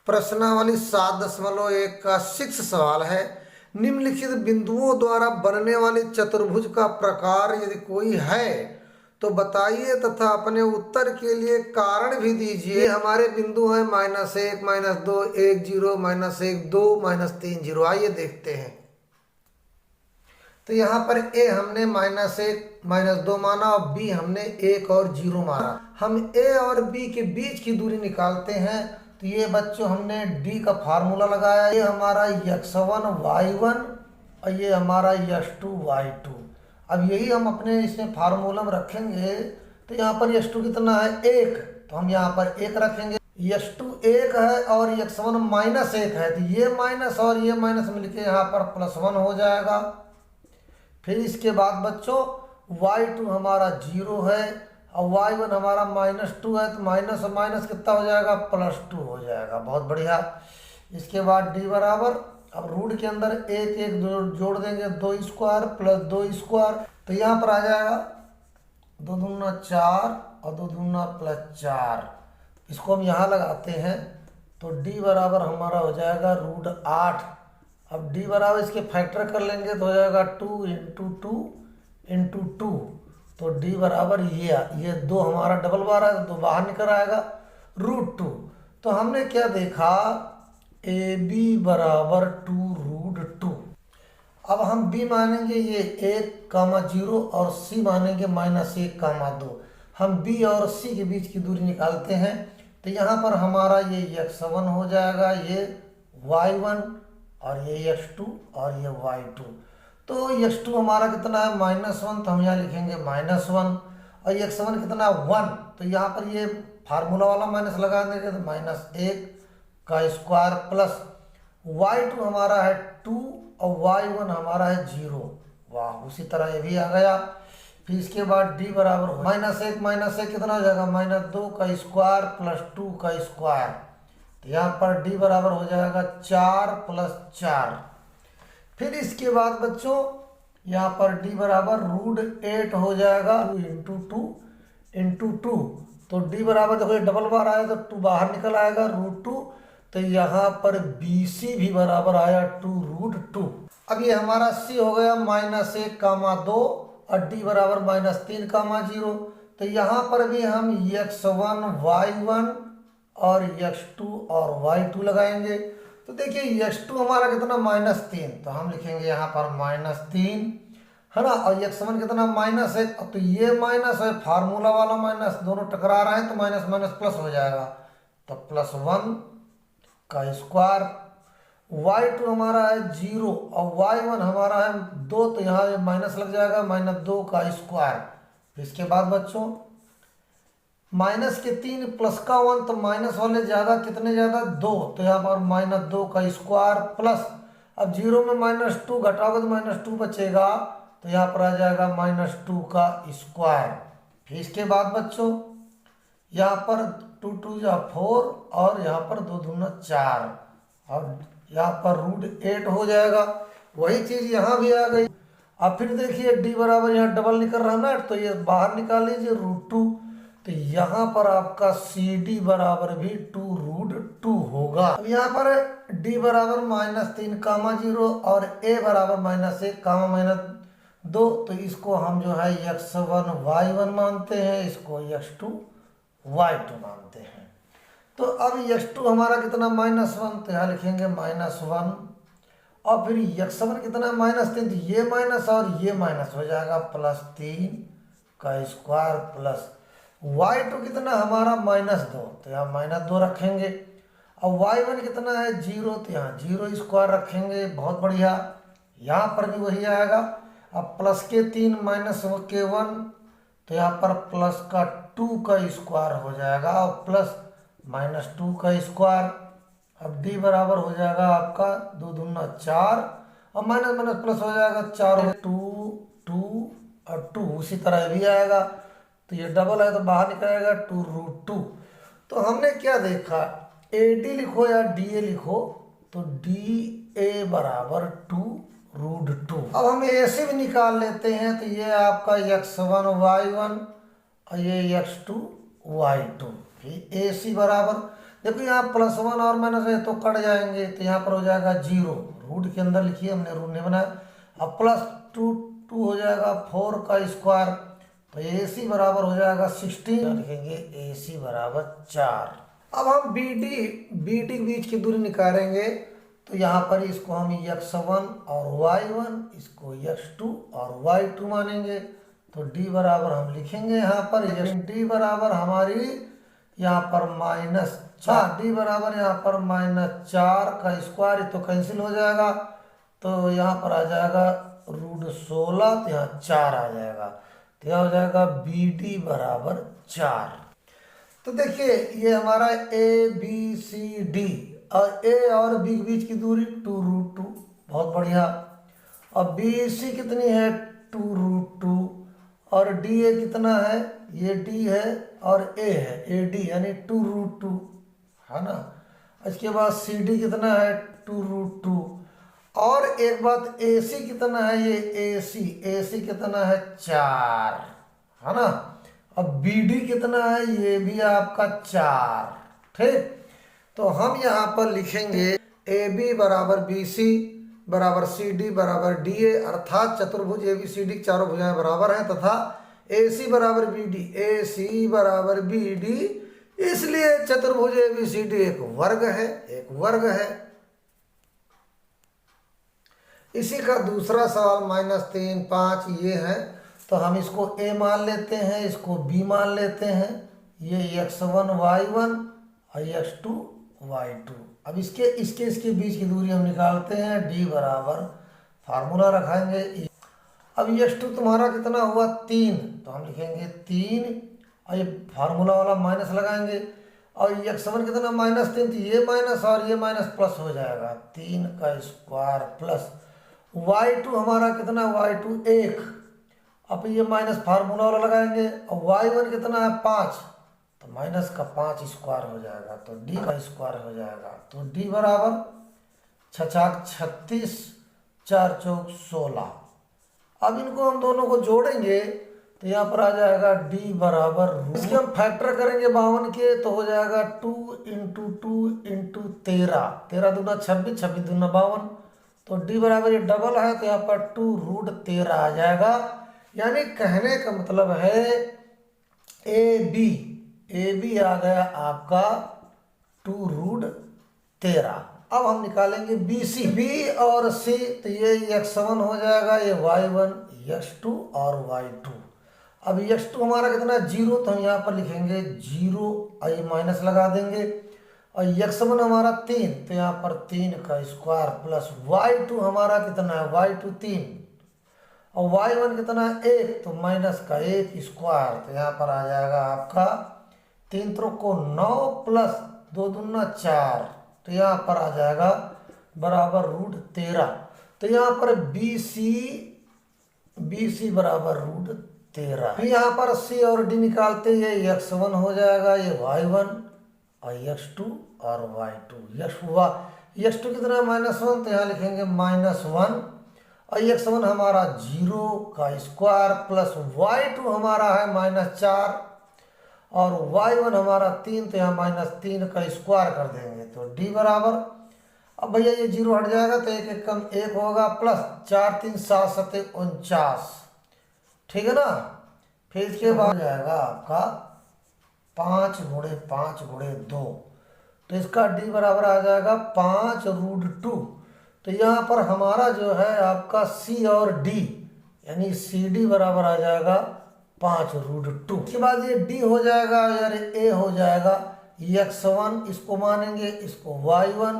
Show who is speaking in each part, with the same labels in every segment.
Speaker 1: प्रश्नावली 7.1 का 6 सवाल है। निम्नलिखित बिंदुओं द्वारा बनने वाले चतुर्भुज का प्रकार यदि कोई है तो बताइए तथा अपने उत्तर के लिए कारण भी दीजिए। हमारे बिंदु हैं -1, -2, 1, 0, -1, 2, -3, 0। आइए देखते हैं। तो यहाँ पर ए हमने -1, -2 माना और बी हमने 1 और 0 माना। हम ए और बी के बीच की दूरी निकालते हैं। तो ये बच्चों हमने डी का फार्मूला लगाया। ये हमारा x1 y1 और ये हमारा x2 y2। अब यही हम अपने इसमें फार्मूला में रखेंगे। तो यहाँ पर x2 कितना है 1, तो हम यहाँ पर 1 रखेंगे। x2 1 है और x1 -1 है, तो ये माइनस और ये माइनस मिलके यहाँ पर +1 हो जाएगा। फिर इसके बाद बच्चों y2 हमारा 0 है और y1 हमारा -2 है, तो माइनस और माइनस कितना हो जाएगा +2 हो जाएगा। बहुत बढ़िया। इसके बाद d बराबर, अब रूट के अंदर 1 1 जोड़ देंगे, 2 स्क्वायर प्लस 2 स्क्वायर, तो यहाँ पर आ जाएगा 2 दूना 4 और 2 दूना +4। इसको हम यहाँ लगाते हैं तो d बराबर हमारा हो जाएगा √8। अब d बराबर इसके फैक्टर कर लेंगे तो हो जाएगा 2 × 2 × 2, तो d बराबर ये 2 हमारा डबल बार है तो 2 बाहर निकल आएगा √2। तो हमने क्या देखा, AB बराबर 2√2। अब हम b मानेंगे ये 1, 0 और c मानेंगे -1, 2। हम b और c के बीच की दूरी निकालते हैं। तो यहाँ पर हमारा ये x1 हो जाएगा, ये y1 और ये x2 और ये y2। तो x2 हमारा कितना है -1, तो हम यहाँ लिखेंगे -1 और x1 कितना 1, तो यहाँ पर ये फार्मूला वाला माइनस लगा देंगे तो -1 का स्क्वायर प्लस y2 हमारा है 2 और y1 हमारा है 0। वाह, उसी तरह ये भी आ गया। फिर इसके बाद d बराबर -1 कितना हो जाएगा -2 का स्क्वायर प्लस 2 का स्क्वायर, तो यहाँ पर d बराबर हो जाएगा 4 + 4। फिर इसके बाद बच्चों यहाँ पर d बराबर √8 हो जाएगा 2 × 2, तो d बराबर देखो ये डबल बार आया तो 2 बाहर निकल आएगा √2, तो यहाँ पर BC भी बराबर आया 2√2। अब ये हमारा C हो गया -1, 2 और d बराबर -3, 0। तो यहाँ पर भी हम x1 y1 और x2 और y2 लगाएंगे। तो देखिए x2 हमारा कितना -3, तो हम लिखेंगे यहाँ पर -3 है ना, और x1 कितना -1, तो ये माइनस है फार्मूला वाला माइनस, दोनों टकरा रहे हैं तो माइनस माइनस प्लस हो जाएगा, तो +1 का स्क्वायर। y2 हमारा है 0 और y1 हमारा है 2, तो यहाँ माइनस लग जाएगा -2 का स्क्वायर। इसके बाद बच्चों माइनस के 3 प्लस का 1, तो माइनस वाले ज़्यादा, कितने ज़्यादा 2, तो यहाँ पर -2 का स्क्वायर प्लस, अब 0 में -2 घटाओगे तो -2 बचेगा, तो यहाँ पर आ जाएगा -2 का स्क्वायर। फिर इसके बाद बच्चों यहाँ पर 2 2 या 4 और यहाँ पर 2 दूना 4 और यहाँ पर √8 हो जाएगा। वही चीज़ यहाँ भी आ गई। अब फिर देखिए d बराबर यहाँ डबल निकल रहा है ना, तो ये बाहर निकाल लीजिए √2, तो यहाँ पर आपका CD बराबर भी 2√2 होगा। अब यहाँ पर d बराबर -3, 0 और a बराबर -1, -2, तो इसको हम जो है x1 y1 मानते हैं, इसको x2 y2 मानते हैं। तो अब x2 हमारा कितना -1, तो यहाँ लिखेंगे -1 और फिर x1 कितना -3, तो ये माइनस और ये माइनस हो जाएगा +3 का स्क्वायर प्लस y2 कितना हमारा -2, तो यहाँ -2 रखेंगे। अब y1 कितना है 0, तो यहाँ 0 स्क्वायर रखेंगे। बहुत बढ़िया, यहाँ पर भी वही आएगा। अब प्लस के 3 माइनस के 1, तो यहाँ पर प्लस का 2 का स्क्वायर हो जाएगा और प्लस -2 का स्क्वायर। अब d बराबर हो जाएगा आपका 2 दूना 4 और माइनस माइनस प्लस हो जाएगा 4, 2 2 और 2, उसी तरह भी आएगा। तो ये डबल है तो बाहर निकलेगा 2√2। तो हमने क्या देखा, AD लिखो या DA लिखो, तो DA बराबर 2√2। अब हम AC भी निकाल लेते हैं, तो ये आपका x1 y1 और ये x2 y2। फिर AC बराबर देखो यहाँ +1 और माइनस है तो कट जाएंगे, तो यहाँ पर हो जाएगा 0, रूट के अंदर लिखिए, हमने रूट नहीं बनाया। अब +2 2 हो जाएगा 4 का स्क्वायर, तो AC बराबर हो जाएगा 16, लिखेंगे AC बराबर 4। अब हम BD के बीच की दूरी निकालेंगे, तो यहाँ पर इसको हम x1 और y1, इसको x2 और y2 मानेंगे, तो D बराबर हम लिखेंगे यहाँ पर D बराबर हमारी यहाँ पर -4, D बराबर यहाँ पर -4 का स्क्वायर, तो कैंसिल हो जाएगा, तो यहाँ पर आ जाएगा √16, तो यहाँ 4 आ जाएगा, तो यहाँ हो जाएगा BD बराबर 4। तो देखिए ये हमारा ABCD और A और B के बीच की दूरी 2√2, बहुत बढ़िया। अब BC कितनी है 2√2 और DA कितना है, ये D है और A है AD यानी 2√2, है ना। इसके बाद CD कितना है 2√2 और एक बात AC कितना है, ये AC कितना है 4, है ना। अब BD कितना है, ये भी आपका 4, ठीक। तो हम यहाँ पर लिखेंगे AB बराबर BC बराबर CD बराबर DA, अर्थात चतुर्भुज ABCD चारों भुजाएं बराबर हैं, तथा AC बराबर BD, इसलिए चतुर्भुज ABCD एक वर्ग है। इसी का दूसरा सवाल -3 5 ये है, तो हम इसको A मान लेते हैं, इसको B मान लेते हैं, ये x1 y1 और x2 y2। अब इसके बीच की दूरी हम निकालते हैं, D बराबर फार्मूला रखेंगे। अब x2 तुम्हारा कितना हुआ 3, तो हम लिखेंगे 3 और ये फार्मूला वाला माइनस लगाएंगे, और x1 कितना -3, तो ये माइनस और ये माइनस प्लस हो जाएगा, 3 का स्क्वायर प्लस y2 हमारा कितना y2 1, अब ये माइनस फार्मूला वाला लगाएंगे, और y1 कितना है 5, तो माइनस का 5 स्क्वायर हो जाएगा, तो D का स्क्वायर हो जाएगा, तो D बराबर 6 36 4 चौक 16। अब इनको हम दोनों को जोड़ेंगे, तो यहाँ पर आ जाएगा D बराबर, इसके हम फैक्टर करेंगे 52 के, तो हो जाएगा 2 × 2 × 13, 13 दूना 26, 26 दूना 52, तो D बराबर ये डबल है, तो यहाँ पर 2√13 आ जाएगा। यानी कहने का मतलब है AB आ गया आपका 2√13। अब हम निकालेंगे BC, B और C, तो ये x1 हो जाएगा, ये y1, x2 और y2। अब x2 हमारा कितना 0, तो हम यहाँ पर लिखेंगे 0 और ये माइनस लगा देंगे, और x1 हमारा 3, तो यहाँ पर 3 का स्क्वायर प्लस y2 हमारा कितना है y2 3, और y1 कितना है 1, तो माइनस का 1 स्क्वायर, तो यहाँ पर आ जाएगा आपका 3 को 9 प्लस 2 दूना 4, तो यहाँ पर आ जाएगा बराबर √13। तो यहाँ पर BC बराबर √13। यहाँ पर C और D निकालते, ये x1 हो जाएगा, ये y1 और x2 और y2। x2 कितना -1, तो यहाँ लिखेंगे -1, और x1 हमारा 0 का स्क्वायर प्लस y2 हमारा है -4 और y1 हमारा 3, तो यहाँ -3 का स्क्वायर कर देंगे, तो D बराबर, अब भैया ये 0 हट जाएगा, तो 1 1 कम 1 होगा, प्लस 4 3 7 7 49, ठीक है ना। फिर इसके बाद जाएगा आपका 5 × 5 × 2, तो इसका D बराबर आ जाएगा 5√2। तो यहाँ पर हमारा जो है आपका C और D यानी CD बराबर आ जाएगा 5√2। उसके बाद ये D हो जाएगा यार A हो जाएगा, x1 इसको मानेंगे, इसको y1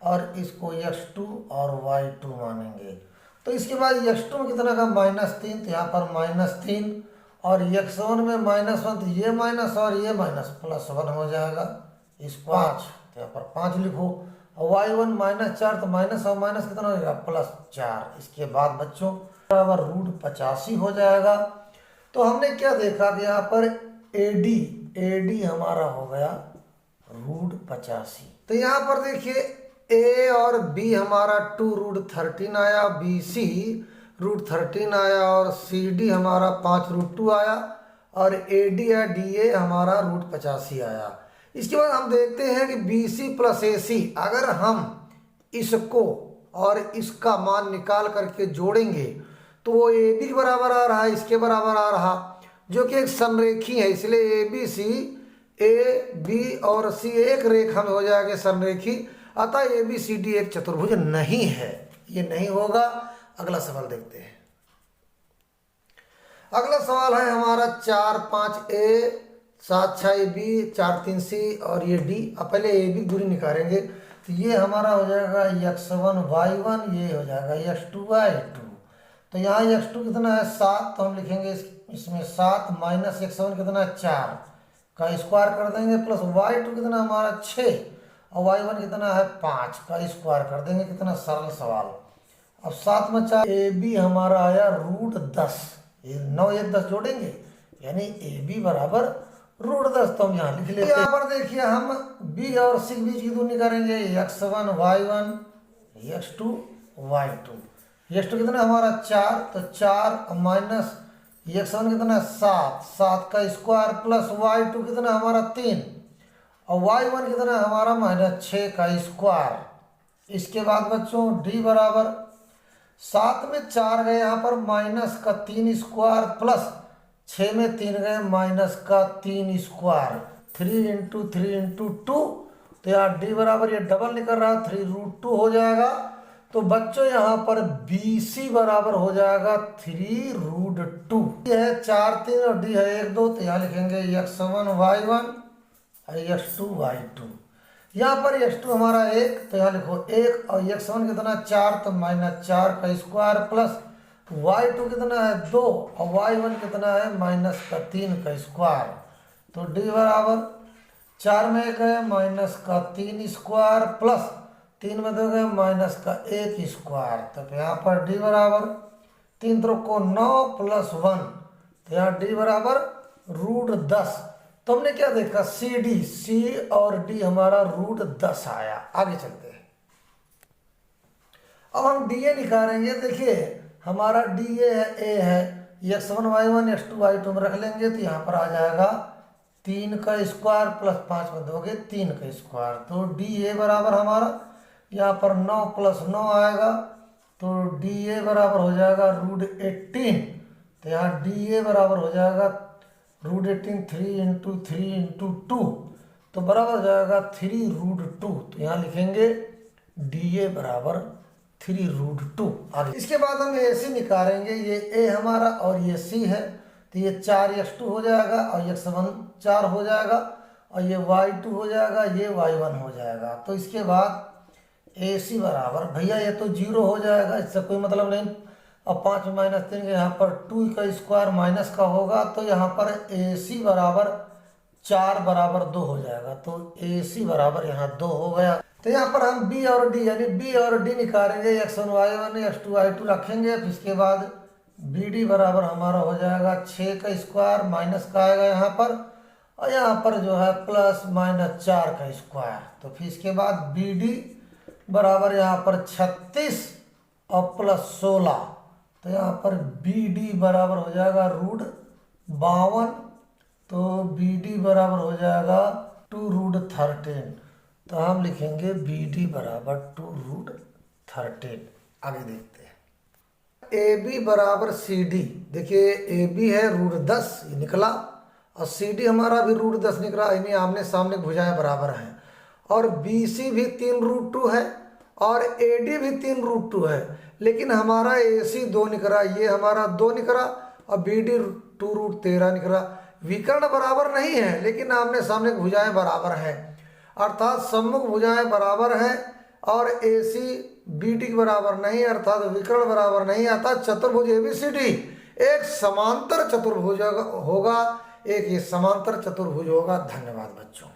Speaker 1: और इसको x2 और y2 मानेंगे। तो इसके बाद x2 में कितना का -3, तो यहाँ पर -3 और x1 में -1, तो ये माइनस और ये माइनस +1 हो जाएगा, इस 5, तो यहाँ पर 5 लिखो, और y1 -4, तो माइनस और माइनस कितना हो जाएगा +4। इसके बाद बच्चों बराबर √85 हो जाएगा। तो हमने क्या देखा कि यहाँ पर AD हमारा हो गया √85। तो यहाँ पर देखिए A और B हमारा 2√13 आया, BC √13 आया और CD हमारा 5√2 आया और AD या DA हमारा √85 आया। इसके बाद हम देखते हैं कि BC प्लस AC, अगर हम इसको और इसका मान निकाल करके जोड़ेंगे तो वो AB के बराबर आ रहा है, इसके बराबर आ रहा, जो कि एक संरेखी है, इसलिए ABC AB और C एक रेखा में हो जाएगा संरेखी, अतः ABCD एक चतुर्भुज नहीं है, ये नहीं होगा। अगला सवाल देखते हैं। अगला सवाल है हमारा 4 5 A 7 6 B 4 3 C और ये D। अब पहले AB दूरी निकालेंगे तो ये हमारा हो जाएगा x1 y1, ये हो जाएगा x2 y2। तो यहाँ x2 कितना है 7, तो हम लिखेंगे इसमें 7 माइनस x1 कितना है 4 का स्क्वायर कर देंगे, प्लस y2 कितना हमारा 6 और y1 कितना है 5 का स्क्वायर कर देंगे। कितना सरल सवाल। अब 7 में 4 AB हमारा आया √10, ये 9 1 10 जोड़ेंगे यानी AB बराबर √10, तो हम यहाँ लिख लेते हैं। यहाँ पर देखिए हम B और C के बीच की दूरी करेंगे, x1 y1 x2 y2। x2 कितना हमारा 4, तो 4 माइनस x1 कितना 7 का स्क्वायर प्लस y2 कितना हमारा 3 और y1 कितना हमारा -6 का स्क्वायर। इसके बाद बच्चों D बराबर 7 में 4 गए यहाँ पर माइनस का 3 स्क्वायर प्लस 6 में 3 गए माइनस का 3 स्क्वायर, 3 इंटू 3 इंटू 2, तो यहाँ D बराबर ये डबल निकल रहा 3√2 हो जाएगा। तो बच्चों यहाँ पर BC बराबर हो जाएगा 3√2। ये है 4 3 और D है 1 2, तो यहाँ लिखेंगे x1 y1 और x2 y2। यहाँ पर x2 हमारा 1, तो यहाँ लिखो 1 और x1 कितना 4, तो -4 का स्क्वायर प्लस y2 कितना है 2 और y1 कितना है -3 का स्क्वायर। तो D बराबर 4 में 1 है -3 स्क्वायर प्लस 3 में 2 गए -1 स्क्वायर। तो यहाँ पर D बराबर 3 को 9 प्लस 1, तो यहाँ D बराबर √10। तो हमने क्या देखा C और D हमारा √10 आया। आगे चलते हैं। अब हम DA निकालेंगे। देखिए हमारा DA है A है x1 y1 x2 y2 में रख लेंगे, तो यहाँ पर आ जाएगा 3 का स्क्वायर प्लस 5 में दोगे 3 का स्क्वायर। तो DA बराबर हमारा यहाँ पर 9 प्लस 9 आएगा, तो DA बराबर हो जाएगा √18। तो यहाँ DA बराबर हो जाएगा √18 3 इंटू 3 इंटू 2, तो बराबर हो जाएगा 3√2। तो यहाँ लिखेंगे DA बराबर 3√2। आगे इसके बाद हम AC निकालेंगे। ये A हमारा और ये C है, तो ये 4x2 हो जाएगा और x1 4 हो जाएगा और ये y2 हो जाएगा, ये y1 हो जाएगा। तो इसके बाद AC बराबर भैया ये तो 0 हो जाएगा, इससे कोई मतलब नहीं। अब 5 में -3 के यहाँ पर 2 का स्क्वायर माइनस का होगा, तो यहाँ पर AC बराबर 4 बराबर 2 हो जाएगा। तो AC बराबर यहाँ 2 हो गया। तो यहाँ पर हम B और D यानी B और D निकालेंगे, x1 y1 x2 y2 रखेंगे। फिर इसके बाद BD बराबर हमारा हो जाएगा 6 का स्क्वायर माइनस का आएगा यहाँ पर, और यहाँ पर जो है प्लस -4 का स्क्वायर। तो फिर इसके बाद BD बराबर यहाँ पर 36 और प्लस 16, तो यहाँ पर BD बराबर हो जाएगा √52। तो BD बराबर हो जाएगा 2√13। तो हम लिखेंगे BD बराबर 2√13। आगे देखते हैं। AB बराबर CD। देखिए AB है √10 ये निकला और CD हमारा भी √10 निकला, यानी आमने सामने भुजाएं बराबर हैं। और BC भी 3√2 है और AD भी 3√2 है, लेकिन हमारा AC 2 निकला, ये हमारा 2 निकला और BD 2√13 निकला। विकर्ण बराबर नहीं है लेकिन आमने सामने भुजाएं बराबर हैं, अर्थात सम्मुख भुजाएं बराबर हैं और AC BD के बराबर नहीं, अर्थात विकर्ण बराबर नहीं आता। चतुर्भुज ABCD एक समांतर चतुर्भुज होगा, एक ये समांतर चतुर्भुज होगा। धन्यवाद बच्चों।